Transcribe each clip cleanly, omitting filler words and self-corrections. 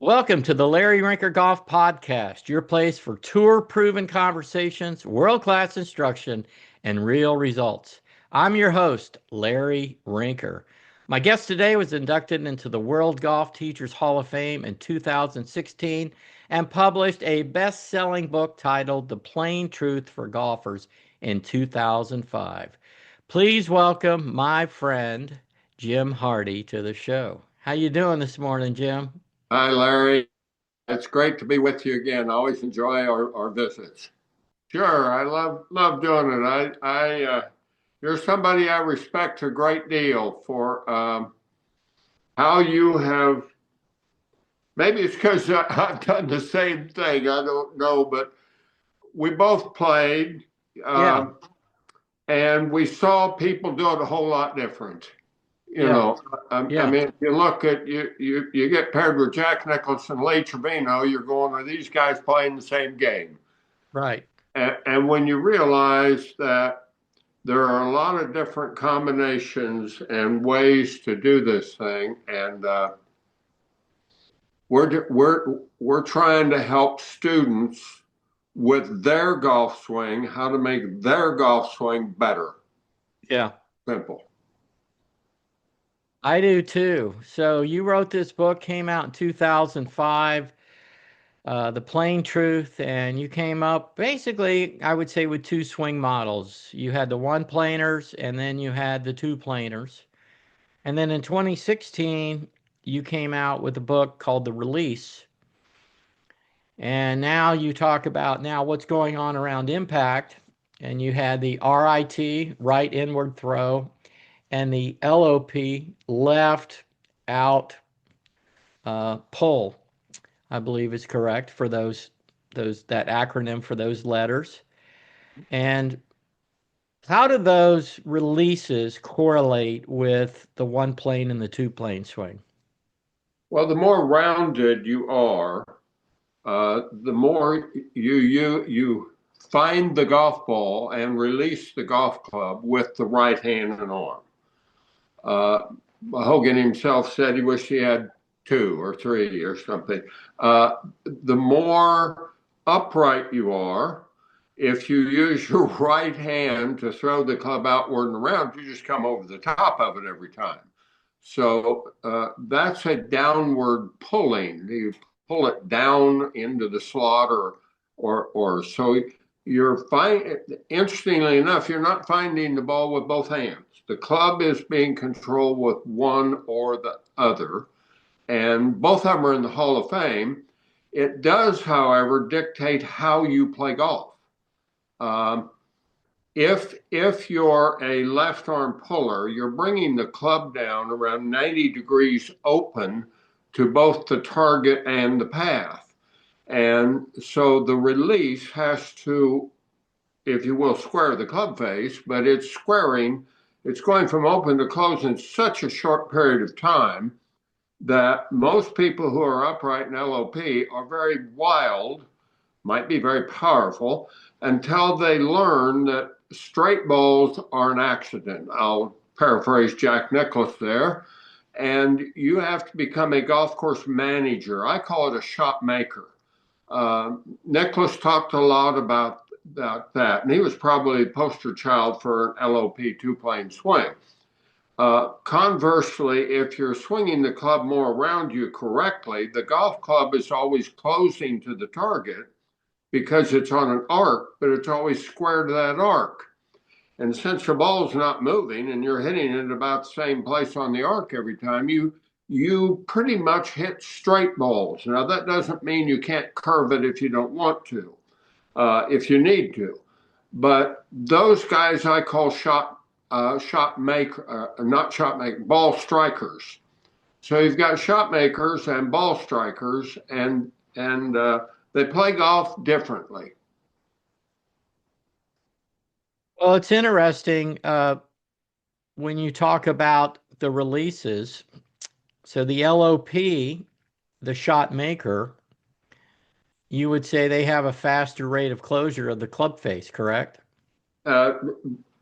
Welcome to the Larry Rinker Golf Podcast, your place for tour-proven conversations, world-class instruction, and real results. I'm your host, Larry Rinker. My guest today was inducted into the World Golf Teachers Hall of Fame in 2016 and published a best-selling book titled The Plain Truth for Golfers in 2005. Please welcome my friend, Jim Hardy, to the show. How you doing this morning, Jim? Hi, Larry. It's great to be with you again. I always enjoy our visits. Sure, I love doing it. You're somebody I respect a great deal for how you have. Maybe it's because I've done the same thing. I don't know, but we both played, Yeah, um, and we saw people do it a whole lot different. You yeah. know, I Yeah, mean, if you look at you get paired with Jack Nicklaus and Lee Trevino, you're going, are these guys playing the same game? right. And when you realize that there are a lot of different combinations and ways to do this thing, and we're trying to help students with their golf swing, how to make their golf swing better. Yeah, Simple. I do too. So you wrote this book, came out in 2005, The Plain Truth, and you came up basically, I would say, with two swing models. You had the one planers and then you had the two planers. And then in 2016, you came out with a book called The Release. And now you talk about now what's going on around impact. And you had the RIT, right inward throw, and the LOP, left out pull, I believe is correct for those that acronym for those letters. And how do those releases correlate with the one plane and the two plane swing? Well, the more rounded you are, the more you find the golf ball and release the golf club with the right hand and arm. Uh, Hogan himself said he wished he had two or three or something. The more upright you are, if you use your right hand to throw the club outward and around, you just come over the top of it every time. So that's a downward pulling. You pull it down into the slot, or so you're finding. Interestingly enough, you're not finding the ball with both hands. The club is being controlled with one or the other, and both of them are in the Hall of Fame. It does, however, dictate how you play golf. Um, if you're a left arm puller, you're bringing the club down around 90 degrees open to both the target and the path. And so the release has to, if you will, square the club face, but it's squaring, it's going from open to close in such a short period of time that most people who are upright in LOP are very wild, might be very powerful, until they learn that straight balls are an accident. I'll paraphrase Jack Nicklaus there. And you have to become a golf course manager. I call it a shot maker. Nicklaus talked a lot about that, and he was probably the poster child for an LOP two-plane swing. Conversely, if you're swinging the club more around you correctly, the golf club is always closing to the target because it's on an arc, but it's always square to that arc. And since the ball's not moving and you're hitting it about the same place on the arc every time, you pretty much hit straight balls. Now that doesn't mean you can't curve it if you don't want to, if you need to. But those guys I call shot maker, not shot maker, ball strikers. So you've got shot makers and ball strikers, and they play golf differently. Well, it's interesting when you talk about the releases. So the LOP, the shot maker, you would say they have a faster rate of closure of the club face, correct? Uh,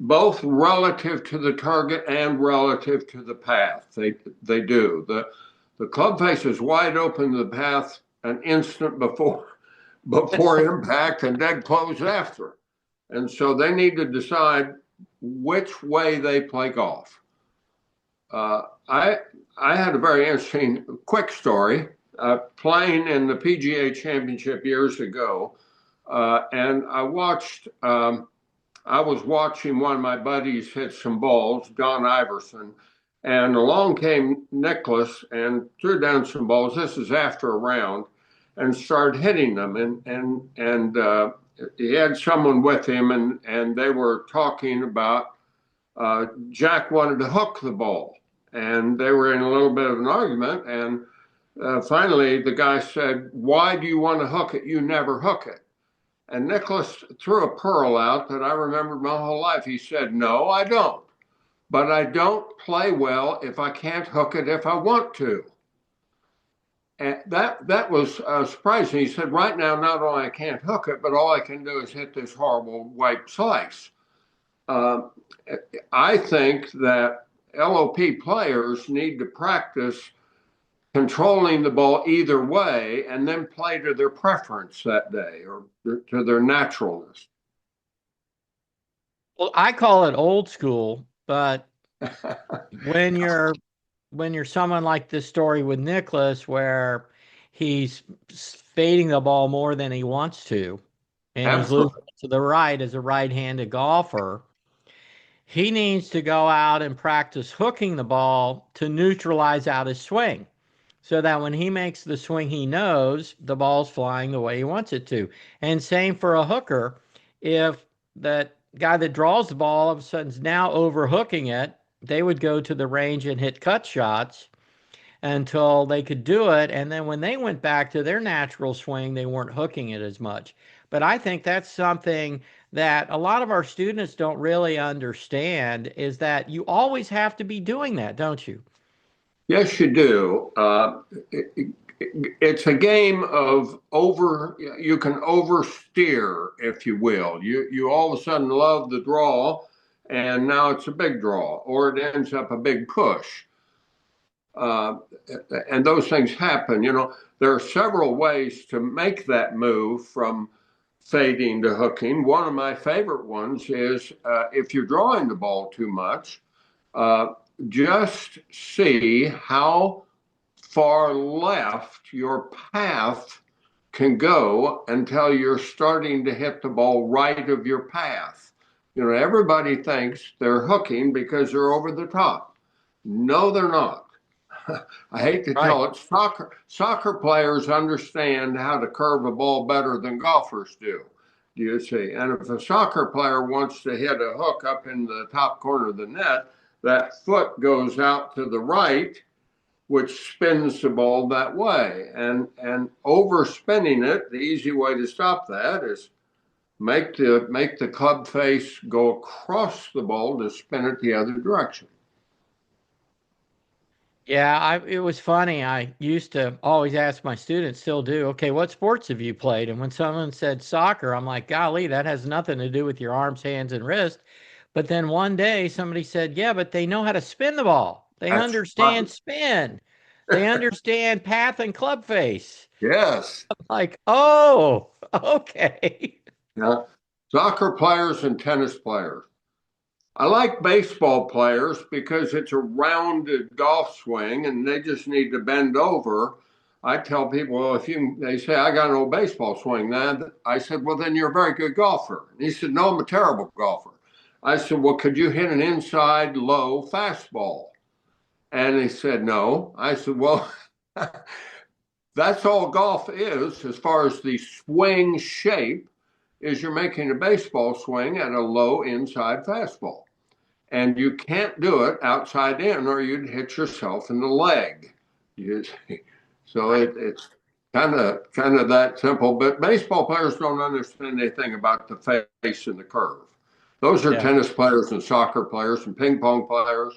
Both relative to the target and relative to the path. They do. The club face is wide open to the path an instant before impact and dead close after. And so they need to decide which way they play golf. I had a very interesting quick story. Playing in the PGA Championship years ago, and I was watching one of my buddies hit some balls, Don Iverson, and along came Nicholas and threw down some balls. This is after a round, and started hitting them. And he had someone with him, and they were talking about Jack wanted to hook the ball, and they were in a little bit of an argument. And finally, the guy said, "Why do you want to hook it? You never hook it." And Nicholas threw a pearl out that I remembered my whole life. He said, "No, I don't. But I don't play well if I can't hook it if I want to." And that was surprising. He said, "Right now, not only I can't hook it, but all I can do is hit this horrible white slice." I think that LOP players need to practice controlling the ball either way and then play to their preference that day or to their naturalness. Well, I call it old school, but when you're someone like this story with Nicholas, where he's fading the ball more than he wants to, and he's losing to the right as a right-handed golfer, he needs to go out and practice hooking the ball to neutralize out his swing, so that when he makes the swing he knows, the ball's flying the way he wants it to. And same for a hooker. If that guy that draws the ball all of a sudden is now overhooking it, they would go to the range and hit cut shots until they could do it. And then when they went back to their natural swing, they weren't hooking it as much. But I think that's something that a lot of our students don't really understand, is that you always have to be doing that, don't you? Yes, you do. It's a game of you can oversteer, if you will. You all of a sudden love the draw, and now it's a big draw, or it ends up a big push. And those things happen. There are several ways to make that move from fading to hooking. One of my favorite ones is if you're drawing the ball too much, just see how far left your path can go until you're starting to hit the ball right of your path. Everybody thinks they're hooking because they're over the top. No, they're not. I hate to tell it, soccer players understand how to curve a ball better than golfers do. Do you see? And if a soccer player wants to hit a hook up in the top corner of the net, that foot goes out to the right, which spins the ball that way. And overspinning it, the easy way to stop that is make the club face go across the ball to spin it the other direction. Yeah, it was funny. I used to always ask my students, still do, okay, what sports have you played? And when someone said soccer, I'm like, golly, that has nothing to do with your arms, hands, and wrist. But then one day somebody said, yeah, but they know how to spin the ball. They That's understand right. spin. They understand path and club face. Yes. I'm like, oh, okay. Yeah. Soccer players and tennis players. I like baseball players because it's a rounded golf swing and they just need to bend over. I tell people, well, they say, I got an old baseball swing. Then I said, well, then you're a very good golfer. And he said, no, I'm a terrible golfer. I said, well, could you hit an inside low fastball? And he said, no. I said, well, that's all golf is as far as the swing shape is you're making a baseball swing at a low inside fastball. And you can't do it outside in or you'd hit yourself in the leg. So it's kind of that simple. But baseball players don't understand anything about the face and the curve. Those are tennis players and soccer players and ping pong players.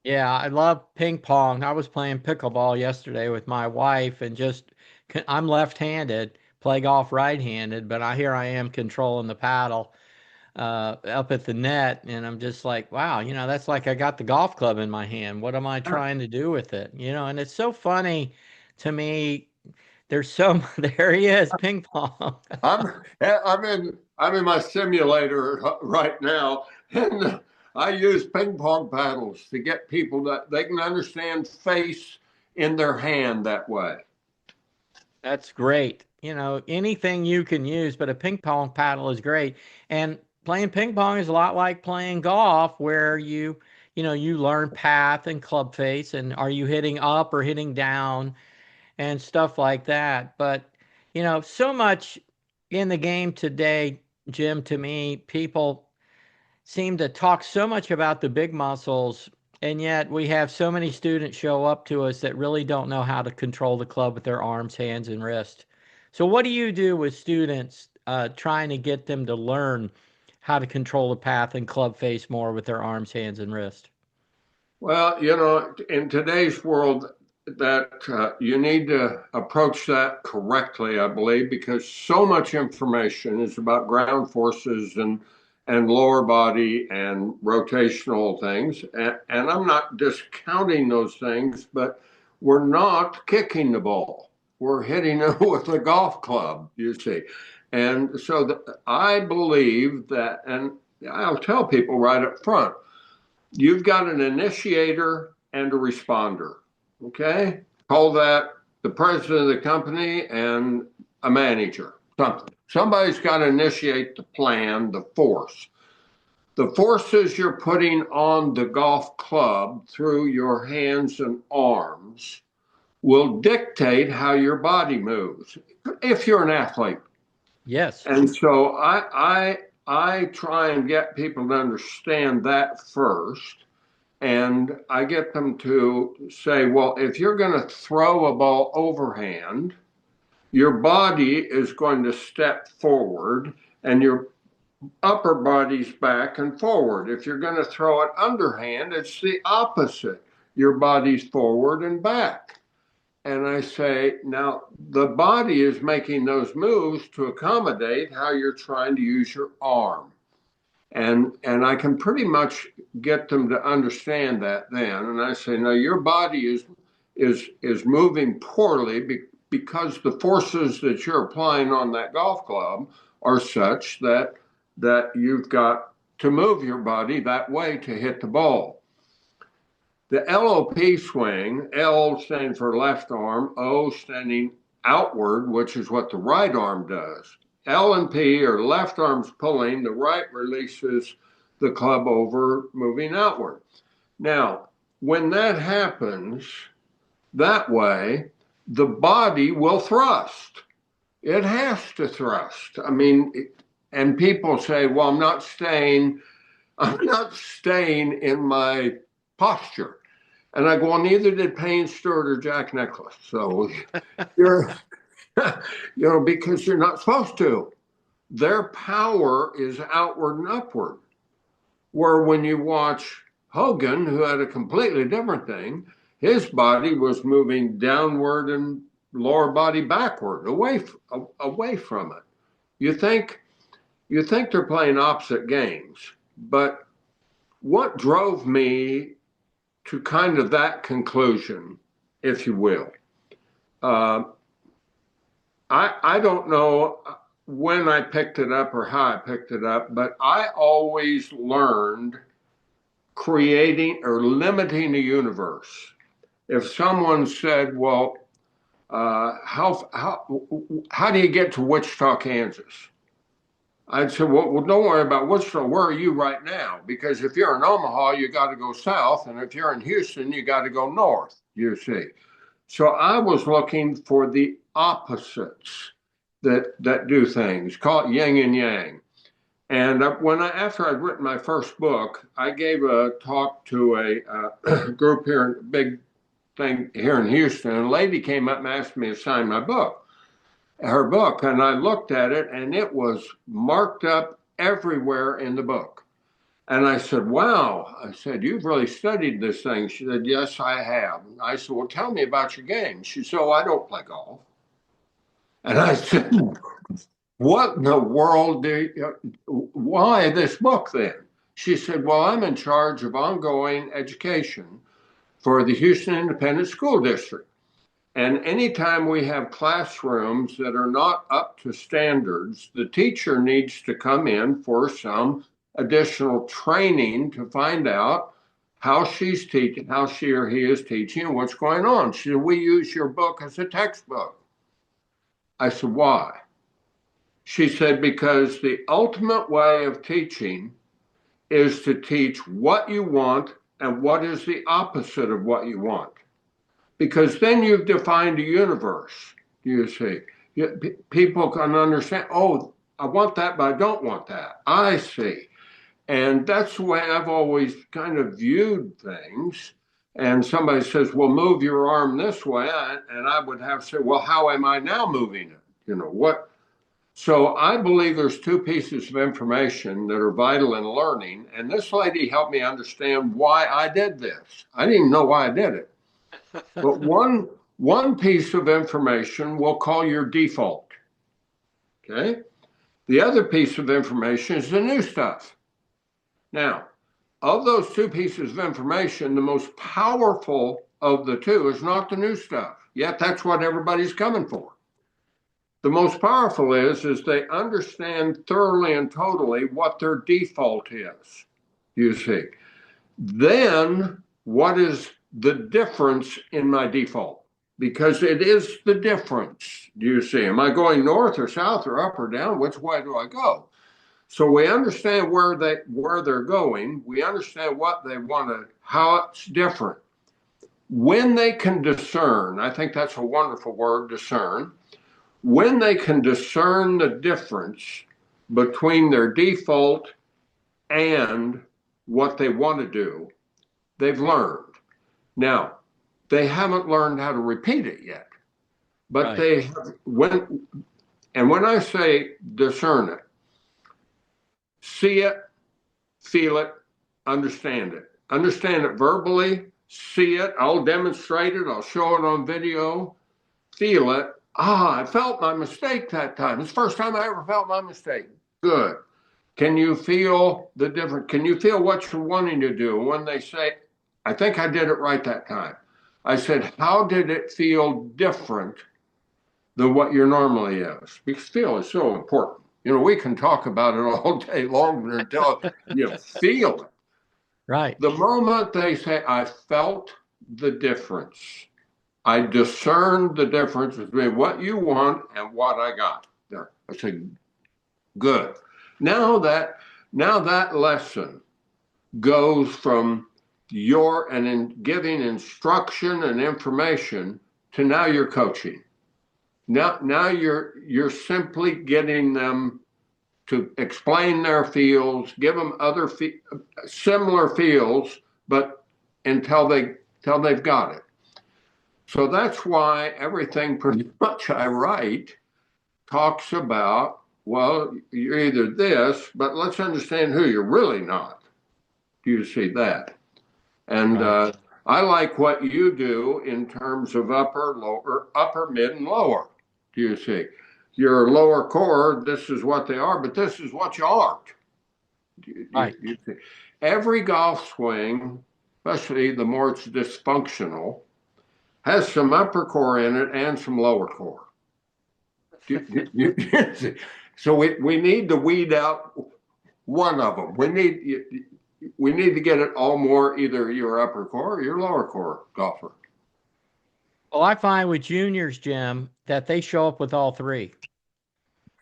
Yeah, I love ping pong. I was playing pickleball yesterday with my wife, and I'm left-handed, play golf right-handed, but here I am controlling the paddle. up at the net, and I'm just like, wow, that's like I got the golf club in my hand. What am I trying to do with it? And it's so funny to me. There's so there he is, ping pong. I'm in my simulator right now, and I use ping pong paddles to get people that they can understand face in their hand that way. That's great. Anything you can use, but a ping pong paddle is great. And playing ping pong is a lot like playing golf, where you learn path and club face, and are you hitting up or hitting down and stuff like that. But, so much in the game today, Jim, to me, people seem to talk so much about the big muscles, and yet we have so many students show up to us that really don't know how to control the club with their arms, hands, and wrist. So, what do you do with students trying to get them to learn how to control the path and club face more with their arms, hands, and wrist? Well, in today's world, that you need to approach that correctly, I believe, because so much information is about ground forces and lower body and rotational things. And I'm not discounting those things, but we're not kicking the ball. We're hitting it with a golf club, you see. And so I believe that, and I'll tell people right up front, you've got an initiator and a responder. Okay? Call that the president of the company and a manager. Something. Somebody's got to initiate the plan, the force. The forces you're putting on the golf club through your hands and arms will dictate how your body moves if you're an athlete. Yes. And so I try and get people to understand that first. And I get them to say, well, if you're going to throw a ball overhand, your body is going to step forward and your upper body's back and forward. If you're going to throw it underhand, it's the opposite. Your body's forward and back. And I say, now the body is making those moves to accommodate how you're trying to use your arm. And I can pretty much get them to understand that then. And I say, no, your body is moving poorly because the forces that you're applying on that golf club are such that you've got to move your body that way to hit the ball. The LOP swing, L standing for left arm, O standing outward, which is what the right arm does. L and P are left arms pulling, the right releases the club over, moving outward. Now, when that happens that way, the body will thrust. It has to thrust. I mean, and people say, well, I'm not staying in my posture. And I go, well, neither did Payne Stewart or Jack Nicklaus. So you're, because you're not supposed to. Their power is outward and upward. Where when you watch Hogan, who had a completely different thing, his body was moving downward and lower body backward, away from it. You think they're playing opposite games, but what drove me to kind of that conclusion, if you will, I don't know when I picked it up or how I picked it up, but I always learned creating or limiting the universe. If someone said, well, how do you get to Wichita, Kansas? I'd say, well, don't worry about Wichita. Where are you right now? Because if you're in Omaha, you got to go south. And if you're in Houston, you got to go north, you see. So I was looking for the opposites that do things, call it yin and yang. And after I'd written my first book, I gave a talk to a group here, a big thing here in Houston. And a lady came up and asked me to sign her book. And I looked at it and it was marked up everywhere in the book. And I said, wow. I said, you've really studied this thing. She said, yes, I have. I said, well, tell me about your game. She said, oh, I don't play golf. And I said, what in the world why this book then? She said, well, I'm in charge of ongoing education for the Houston Independent School District. And anytime we have classrooms that are not up to standards, the teacher needs to come in for some additional training to find out how she's teaching, how she or he is teaching, and what's going on. She said, we use your book as a textbook. I said, why? She said, because the ultimate way of teaching is to teach what you want and what is the opposite of what you want. Because then you've defined a universe, you see. People can understand, oh, I want that, but I don't want that. I see. And that's the way I've always kind of viewed things. And somebody says, well, move your arm this way. And I would have to say, well, how am I now moving it? You know, what? So I believe there's two pieces of information that are vital in learning. And this lady helped me understand why I did this. I didn't even know why I did it. But one piece of information we'll call your default. Okay? The other piece of information is the new stuff. Now, of those two pieces of information, the most powerful of the two is not the new stuff. Yet that's what everybody's coming for. The most powerful is they understand thoroughly and totally what their default is, you see. Then what is the difference in my default? Because it is the difference, you see. Am I going north or south or up or down? Which way do I go? So we understand where they're going. We understand what they want to, how it's different. When they can discern, I think that's a wonderful word, discern. When they can discern the difference between their default and what they want to do, they've learned. Now, they haven't learned how to repeat it yet, but right. They have, when I say discern it, see it, feel it, understand it. Understand it verbally, see it, I'll demonstrate it, I'll show it on video, feel it. I felt my mistake that time. It's the first time I ever felt my mistake. Good. Can you feel the difference? Can you feel what you're wanting to do? When they say, I think I did it right that time. I said, how did it feel different than what your normally is? Because feel is so important. You know, we can talk about it all day long until you feel it. Right. The moment they say, I felt the difference, I discerned the difference between what you want and what I got there. I said, good. Now that lesson goes from in giving instruction and information to now you're coaching. Now you're simply getting them to explain their fields, give them other similar fields, but until they've got it. So that's why everything pretty much I write talks about, well, you're either this, but let's understand who you're really not. Do you see that? And right. I like what you do in terms of upper, mid, and lower. Do you see? Your lower core, this is what they are, but this is what you aren't. Right. You see. Every golf swing, especially the more it's dysfunctional, has some upper core in it and some lower core. So we need to weed out one of them. We need to get it all more either your upper core or your lower core golfer. Well, I find with juniors, Jim, that they show up with all three.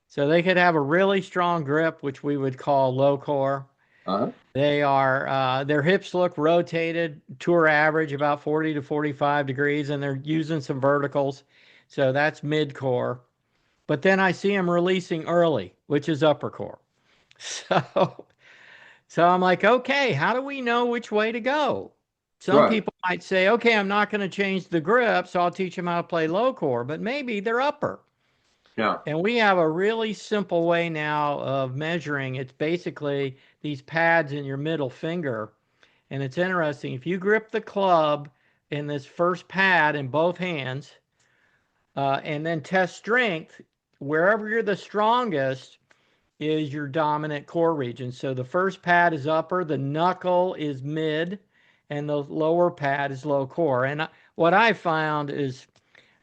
So they could have a really strong grip, which we would call low core. Uh-huh. They are, their hips look rotated, tour average about 40 to 45 degrees, and they're using some verticals. So that's mid core. But then I see them releasing early, which is upper core. So I'm like, okay, how do we know which way to go? Some people might say, okay, I'm not going to change the grip, so I'll teach them how to play low core, but maybe they're upper. Yeah. And we have a really simple way now of measuring. It's basically these pads in your middle finger. And it's interesting. If you grip the club in this first pad in both hands and then test strength, wherever you're the strongest is your dominant core region. So the first pad is upper, the knuckle is mid, and the lower pad is low core. And what I found is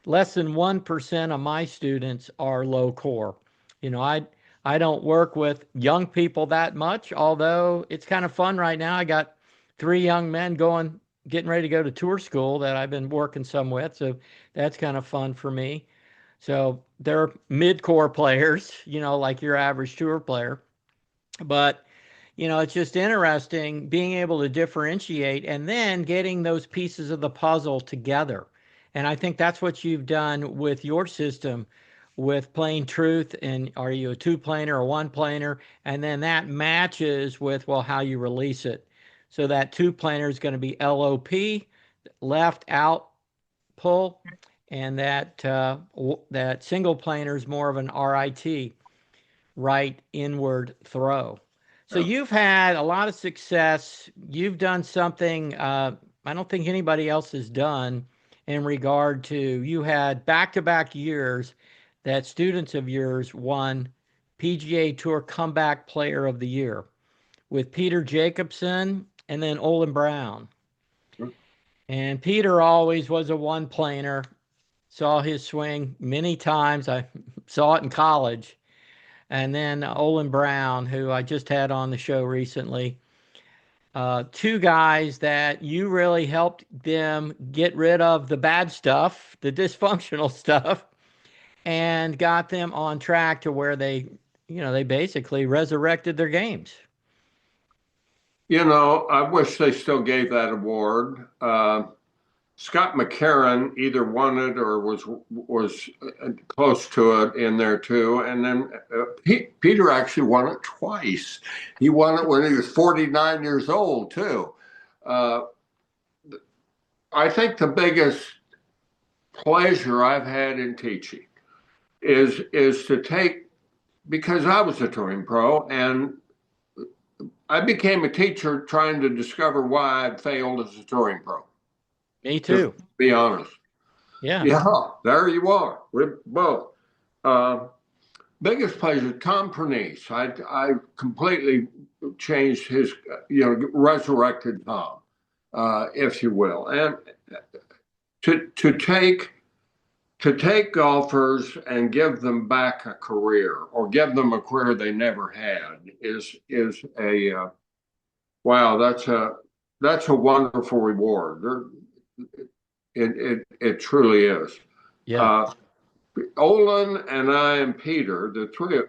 less than 1% of my students are low core. You know, I don't work with young people that much, although it's kind of fun right now. I got 3 young men getting ready to go to tour school that I've been working some with. So that's kind of fun for me. So they're mid-core players, you know, like your average tour player. But, you know, it's just interesting being able to differentiate and then getting those pieces of the puzzle together. And I think that's what you've done with your system with Plain Truth. And are you a 2-planer or 1-planer? And then that matches with, well, how you release it. So that 2-planer is going to be LOP, left out pull, and that single planer is more of an RIT, right inward throw. So Yeah. you've had a lot of success. You've done something I don't think anybody else has done in regard to you had back-to-back years that students of yours won PGA Tour Comeback Player of the Year with Peter Jacobsen and then Olin Brown. And Peter always was a 1-planer. Saw his swing many times. I saw it in college. And then Olin Brown, who I just had on the show recently. 2 guys that you really helped them get rid of the bad stuff, the dysfunctional stuff, and got them on track to where they basically resurrected their games. You know, I wish they still gave that award. Scott McCarron either won it or was close to it in there too. And then Peter actually won it twice. He won it when he was 49 years old too. Uh, I think the biggest pleasure I've had in teaching is to take, because I was a touring pro and I became a teacher trying to discover why I'd failed as a touring pro. Me Just too. be honest. Yeah. Yeah, there you are. We're both. Uh, Biggest pleasure, Tom Pernice. I completely changed his, resurrected Tom, if you will, and to take golfers and give them back a career or give them a career they never had is a wow. That's a wonderful reward. It truly is. Yeah. Uh, Olin and I and Peter, the three,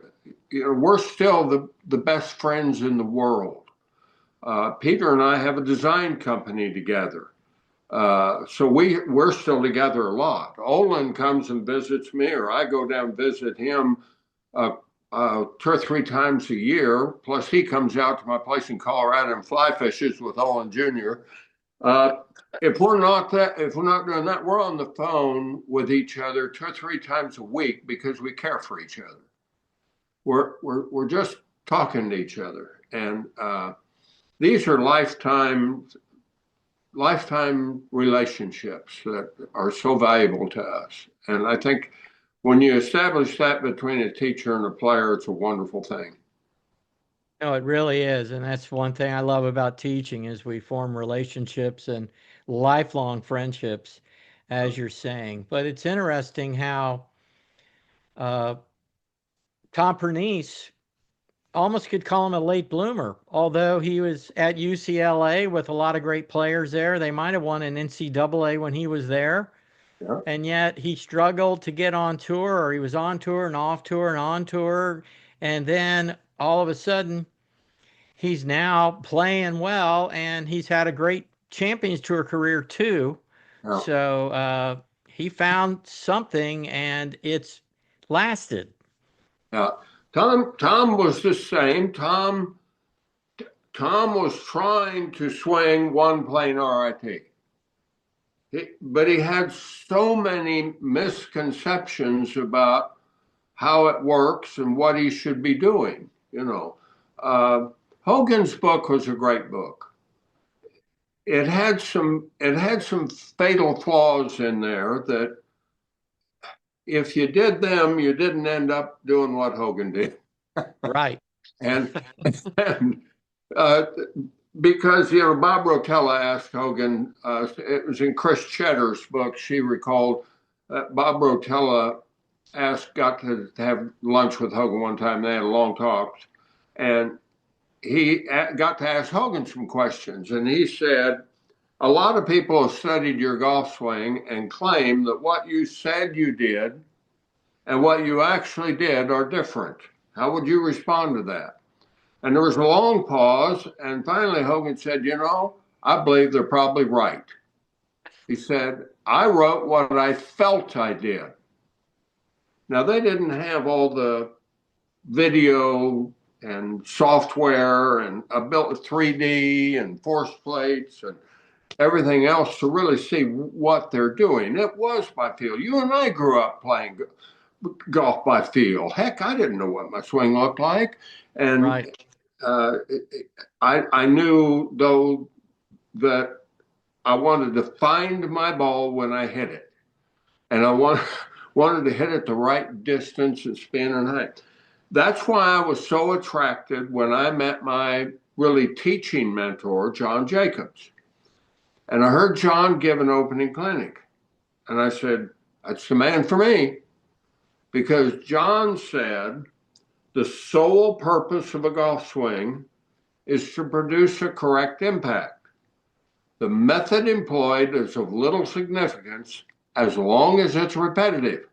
we're still the best friends in the world. Peter and I have a design company together. So we're still together a lot. Olin comes and visits me, or I go down and visit him 2 or 3 times a year. Plus, he comes out to my place in Colorado and fly fishes with Olin Jr. If we're not doing that, we're on the phone with each other 2 or 3 times a week because we care for each other. We're just talking to each other, and these are lifetime relationships that are so valuable to us. And I think when you establish that between a teacher and a player, it's a wonderful thing. No, it really is. And that's one thing I love about teaching is we form relationships and lifelong friendships, as you're saying. But it's interesting how uh, Tom Pernice almost could call him a late bloomer, although he was at UCLA with a lot of great players there. They might have won an NCAA when he was there. Yeah. And yet he struggled to get on tour, or he was on tour and off tour and on tour. And then all of a sudden, he's now playing well, and he's had a great Champions Tour career too. Yeah. So he found something, and it's lasted. Yeah. Tom was the same. Tom was trying to swing 1-plane RIT. But he had so many misconceptions about how it works and what he should be doing. Hogan's book was a great book. It had some fatal flaws in there that if you did them, you didn't end up doing what Hogan did. Right. And, and uh, because, Bob Rotella asked Hogan, it was in Chris Cheddar's book, she recalled that Bob Rotella got to have lunch with Hogan one time. They had a long talk. And he got to ask Hogan some questions. And he said, a lot of people have studied your golf swing and claim that what you said you did and what you actually did are different. How would you respond to that? And there was a long pause. And finally, Hogan said, I believe they're probably right. He said, I wrote what I felt I did. Now, they didn't have all the video and software and built 3D and force plates and everything else to really see what they're doing. It was by feel. You and I grew up playing golf by feel. Heck, I didn't know what my swing looked like. And Right. I knew, though, that I wanted to find my ball when I hit it. And I wanted to hit it the right distance and spin and height. That's why I was so attracted when I met my really teaching mentor, John Jacobs. And I heard John give an opening clinic. And I said, that's the man for me. Because John said the sole purpose of a golf swing is to produce a correct impact. The method employed is of little significance as long as it's repetitive.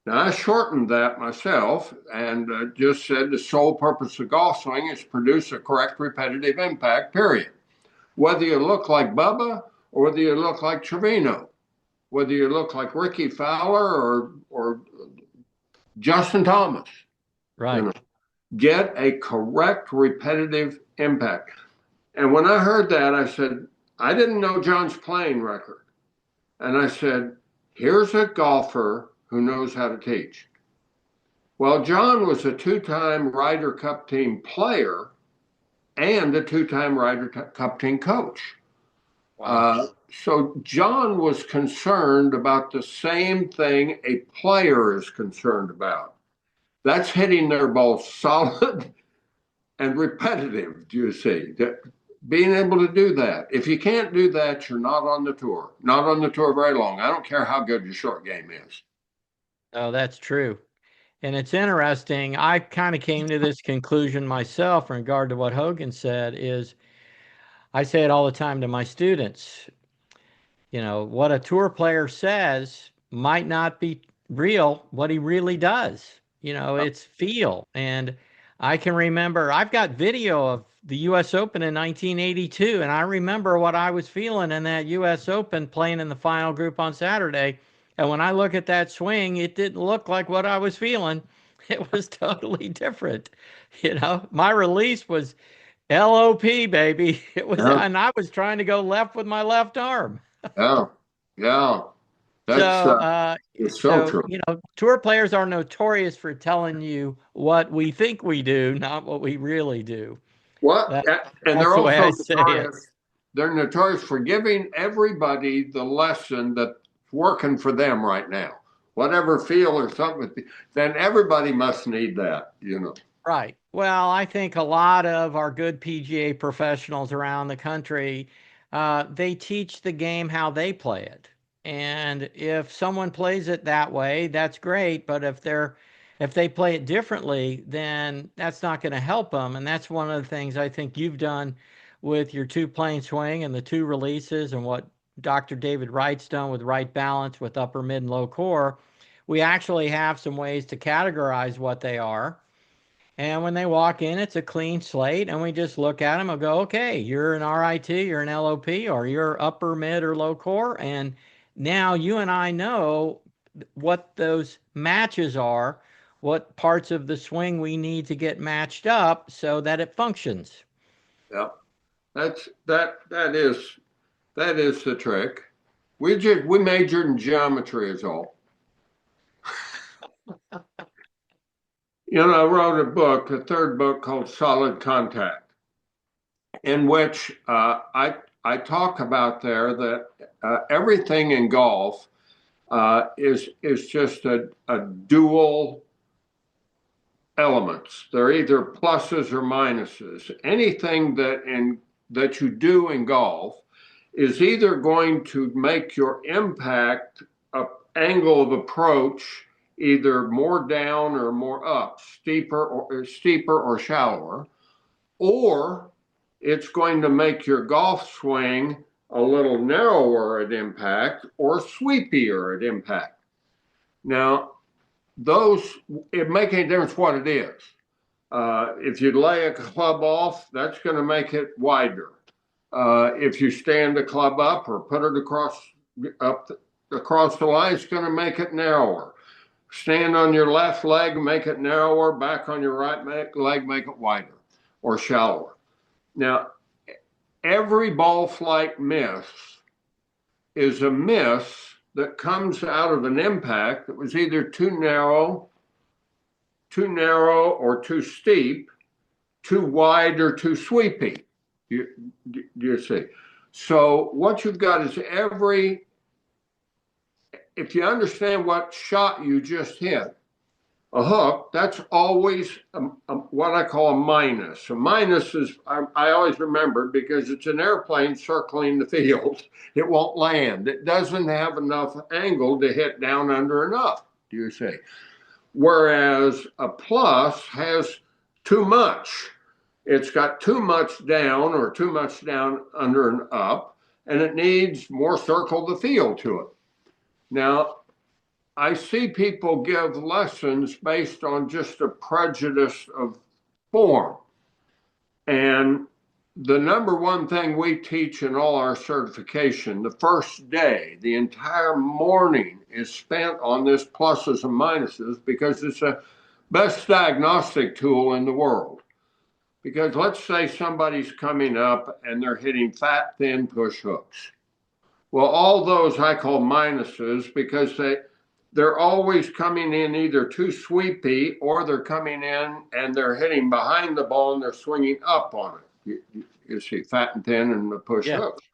Now, I shortened that myself and just said the sole purpose of golf swing is to produce a correct repetitive impact, period. Whether you look like Bubba or whether you look like Trevino, whether you look like Ricky Fowler or Justin Thomas, Right. Get a correct repetitive impact. And when I heard that, I said, I didn't know John's playing record. And I said, here's a golfer who knows how to teach. Well, John was a two-time Ryder Cup team player and a two-time Ryder Cup team coach. Wow. So John was concerned about the same thing a player is concerned about. That's hitting their ball solid and repetitive, do you see? Being able to do that. If you can't do that, you're not on the tour. Not on the tour very long. I don't care how good your short game is. Oh, that's true. And it's interesting. I kind of came to this conclusion myself in regard to what Hogan said is I say it all the time to my students. What a tour player says might not be real, what he really does. It's feel. And I can remember, I've got video of the US Open in 1982, and I remember what I was feeling in that US Open playing in the final group on Saturday. And when I look at that swing, it didn't look like what I was feeling. It was totally different. My release was LOP, baby. It was, Yeah. and I was trying to go left with my left arm. Yeah. Yeah. That's it's so So, true. tour players are notorious for telling you what we think we do, not what we really do. What? And That's they're the way also I say it. notorious. They're notorious for giving everybody the lesson that's working for them right now. Whatever feel or something, then everybody must need that. Right. Well, I think a lot of our good PGA professionals around the country, they teach the game how they play it. And if someone plays it that way, that's great. But if they play it differently, then that's not going to help them. And that's one of the things I think you've done with your two plane swing and the two releases and what Dr. David Wright's done with right balance with upper, mid, and low core. We actually have some ways to categorize what they are. And when they walk in, it's a clean slate, and we just look at them and go, okay, you're an RIT, you're an LOP, or you're upper, mid, or low core. And now you and I know what those matches are, what parts of the swing we need to get matched up so that it functions. Yeah. That is the trick. We majored in geometry is all. I wrote a third book called Solid Contact, in which I talk about there that everything in golf is just a dual elements. They're either pluses or minuses. Anything that you do in golf is either going to make your impact angle of approach either more down or more up, steeper or shallower, or it's going to make your golf swing a little narrower at impact or sweepier at impact. Now, it makes any difference what it is. If you lay a club off, that's going to make it wider. If you stand the club up or put it across the line, it's going to make it narrower. Stand on your left leg, make it narrower. Back on your right leg, make it wider or shallower. Now, every ball flight miss is a miss that comes out of an impact that was either too narrow or too steep, too wide or too sweepy. You see? So what you've got is if you understand what shot you just hit, a hook, that's always what I call a minus. A minus is, I always remember, because it's an airplane circling the field. It won't land. It doesn't have enough angle to hit down, under, and up, do you see? Whereas a plus has too much. It's got too much down or too much down, under, and up, and it needs more circle the field to it. Now, I see people give lessons based on just a prejudice of form. And the number one thing we teach in all our certification, the first day, the entire morning is spent on this pluses and minuses, because it's the best diagnostic tool in the world. Because let's say somebody's coming up and they're hitting fat, thin push hooks. Well, all those I call minuses, because they're always coming in either too sweepy, or they're coming in and they're hitting behind the ball and they're swinging up on it. You see fat and thin and the push hooks.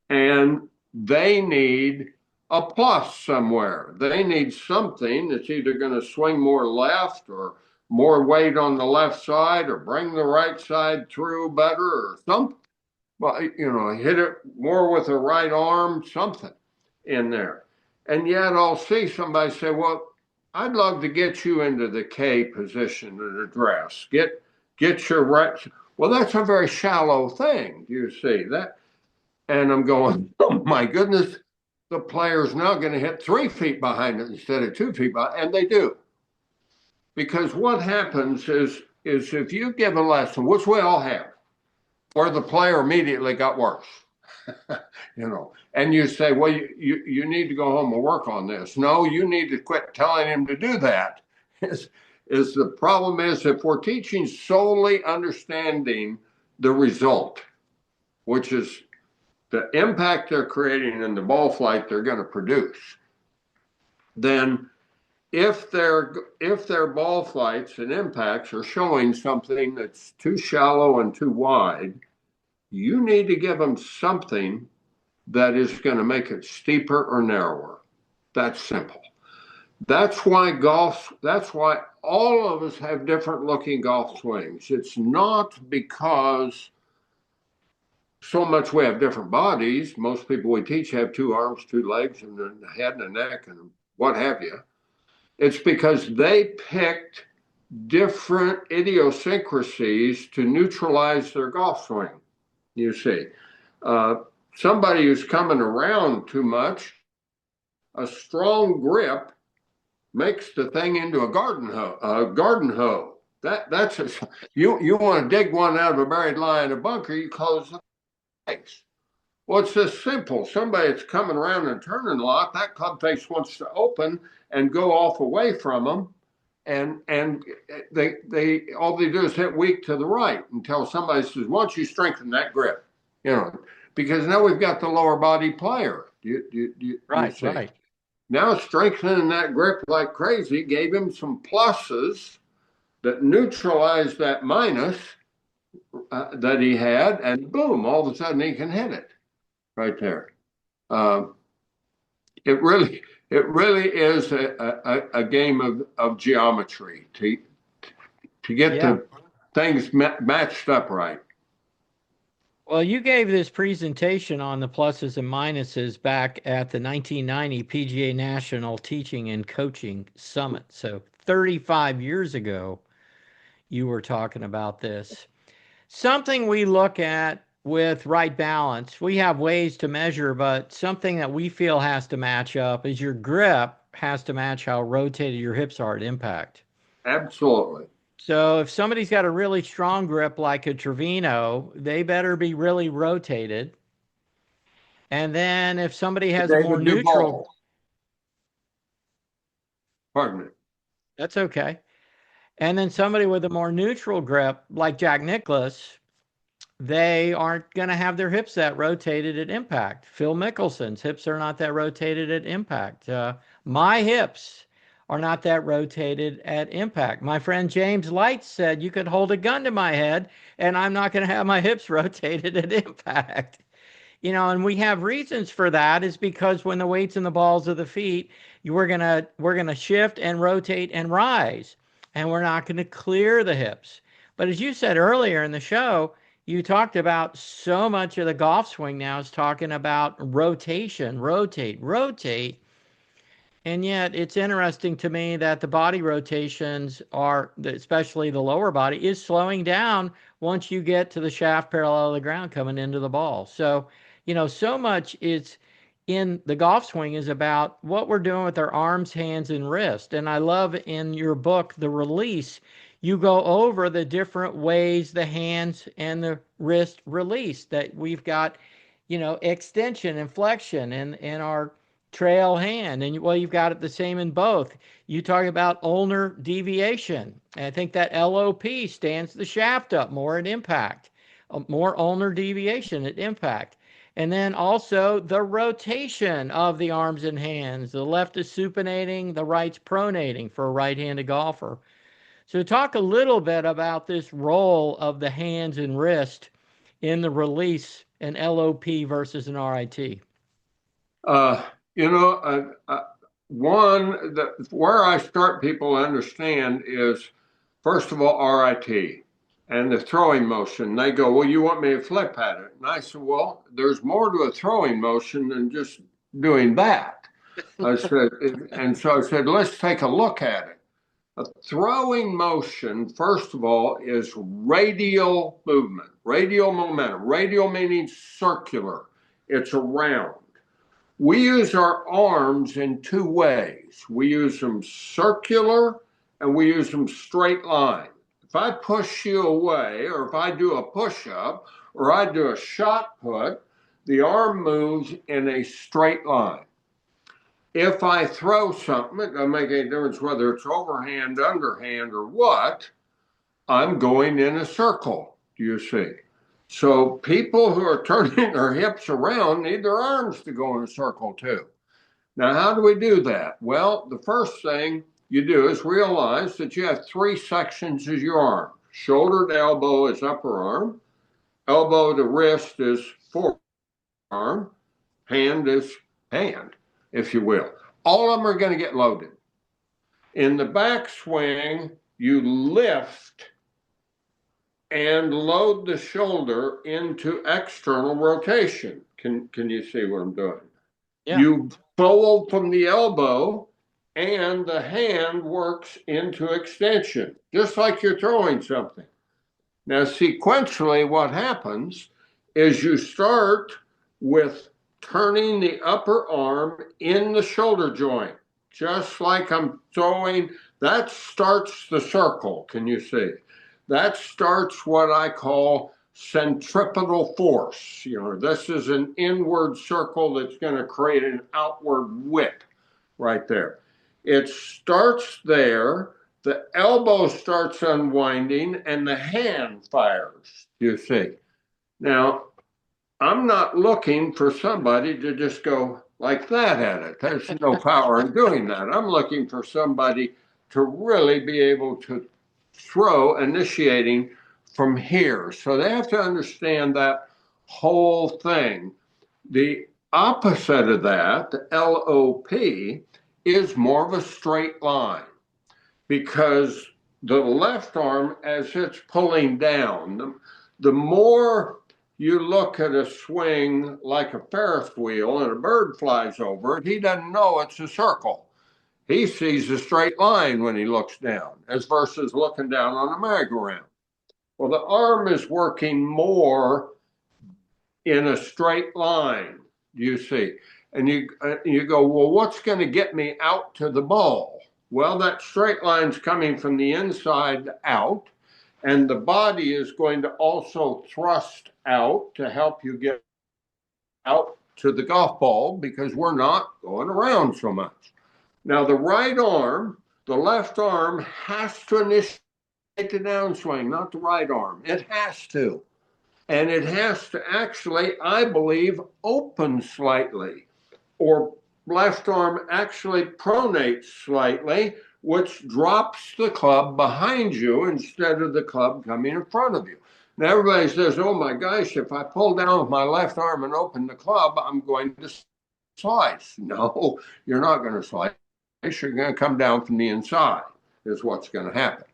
And they need a plus somewhere. They need something that's either going to swing more left, or more weight on the left side, or bring the right side through better, or something. Well, hit it more with the right arm, something in there. And yet I'll see somebody say, well, I'd love to get you into the K position at address. Get your right. Well, that's a very shallow thing. Do you see that? And I'm going, oh my goodness, the player's now going to hit 3 feet behind it instead of 2 feet behind, and they do. Because what happens is if you give a lesson, which we all have, where the player immediately got worse, and you say, well, you need to go home and work on this. No, you need to quit telling him to do that. Is the problem is, if we're teaching solely understanding the result, which is the impact they're creating in the ball flight they're going to produce, then if their ball flights and impacts are showing something that's too shallow and too wide, you need to give them something that is going to make it steeper or narrower. That's simple. That's why all of us have different looking golf swings. It's not because so much we have different bodies. Most people we teach have 2 arms, 2 legs, and a head and a neck and what have you. It's because they picked different idiosyncrasies to neutralize their golf swing. You see, somebody who's coming around too much, a strong grip makes the thing into a garden hoe. That's you want to dig one out of a buried lie in a bunker, you close the face. Well, it's just simple. Somebody that's coming around and turning a lot, that club face wants to open and go off away from them, and they all they do is hit weak to the right until somebody says, "Why don't you strengthen that grip?" Because now we've got the lower body player. Right. Now strengthening that grip like crazy gave him some pluses that neutralized that minus that he had, and boom, all of a sudden he can hit it right there. It really is a game of geometry to get Yeah. the things matched up right. Well, you gave this presentation on the pluses and minuses back at the 1990 PGA National Teaching and Coaching Summit. So 35 years ago, you were talking about this. Something we look at with right balance, we have ways to measure, but something that we feel has to match up is your grip has to match how rotated your hips are at impact. Absolutely. So if somebody's got a really strong grip like a Trevino, they better be really rotated. And then if somebody has a more David neutral, Duval. Pardon me. that's okay. And then somebody with a more neutral grip like Jack Nicklaus, they aren't going to have their hips that rotated at impact. Phil Mickelson's hips are not that rotated at impact. My hips are not that rotated at impact. My friend James Light said you could hold a gun to my head and I'm not going to have my hips rotated at impact. And we have reasons for that is because when the weight's in the balls of the feet, we're gonna shift and rotate and rise, and we're not going to clear the hips. But as you said earlier in the show, you talked about so much of the golf swing now is talking about rotation, rotate, rotate. And yet it's interesting to me that the body rotations are, especially the lower body, is slowing down once you get to the shaft parallel to the ground coming into the ball. So, so much is in the golf swing is about what we're doing with our arms, hands, and wrist. And I love in your book, The Release, you go over the different ways the hands and the wrist release that we've got, extension and flexion in our trail hand. And well, you've got it the same in both. You talk about ulnar deviation. And I think that LOP stands the shaft up more at impact, more ulnar deviation at impact. And then also the rotation of the arms and hands. The left is supinating, the right's pronating for a right-handed golfer. So talk a little bit about this role of the hands and wrist in the release and LOP versus an RIT. Uh, one, where I start people to understand is, first of all, RIT and the throwing motion. They go, well, you want me to flip at it? And I said, well, there's more to a throwing motion than just doing that. I said, and so I said, let's take a look at it. A throwing motion, first of all, is radial movement, radial momentum. Radial meaning circular. It's around. We use our arms in two ways. We use them circular and we use them straight line. If I push you away, or if I do a push up, or I do a shot put, the arm moves in a straight line. If I throw something, it doesn't make any difference whether it's overhand, underhand, or what, I'm going in a circle, do you see? So people who are turning their hips around need their arms to go in a circle too. Now, how do we do that? Well, the first thing you do is realize that you have three sections of your arm. Shoulder to elbow is upper arm. Elbow to wrist is forearm. Hand is hand, if you will. All of them are going to get loaded. In the backswing, you lift and load the shoulder into external rotation. Can you see what I'm doing? Yeah. You fold from the elbow and the hand works into extension, just like you're throwing something. Now, sequentially, what happens is you start with turning the upper arm in the shoulder joint, just like I'm throwing. That starts the circle, can you see? That starts what I call centripetal force. This is an inward circle that's going to create an outward whip right there. It starts there, the elbow starts unwinding, and the hand fires, you see. Now, I'm not looking for somebody to just go like that at it. There's no power in doing that. I'm looking for somebody to really be able to throw initiating from here. So they have to understand that whole thing. The opposite of that, the LOP, is more of a straight line, because the left arm, as it's pulling down, the more you look at a swing like a Ferris wheel and a bird flies over it, he doesn't know it's a circle. He sees a straight line when he looks down, as versus looking down on a merry-go-round. Well, the arm is working more in a straight line, you see. And you go, well, what's going to get me out to the ball? Well, that straight line's coming from the inside out, and the body is going to also thrust out to help you get out to the golf ball, because we're not going around so much. Now, the right arm, the left arm has to initiate the downswing, not the right arm. It has to. And it has to actually, I believe, open slightly, or left arm actually pronates slightly, which drops the club behind you instead of the club coming in front of you. Now, everybody says, oh my gosh, if I pull down with my left arm and open the club, I'm going to slice. No, you're not going to slice. You're going to come down from the inside, is what's going to happen.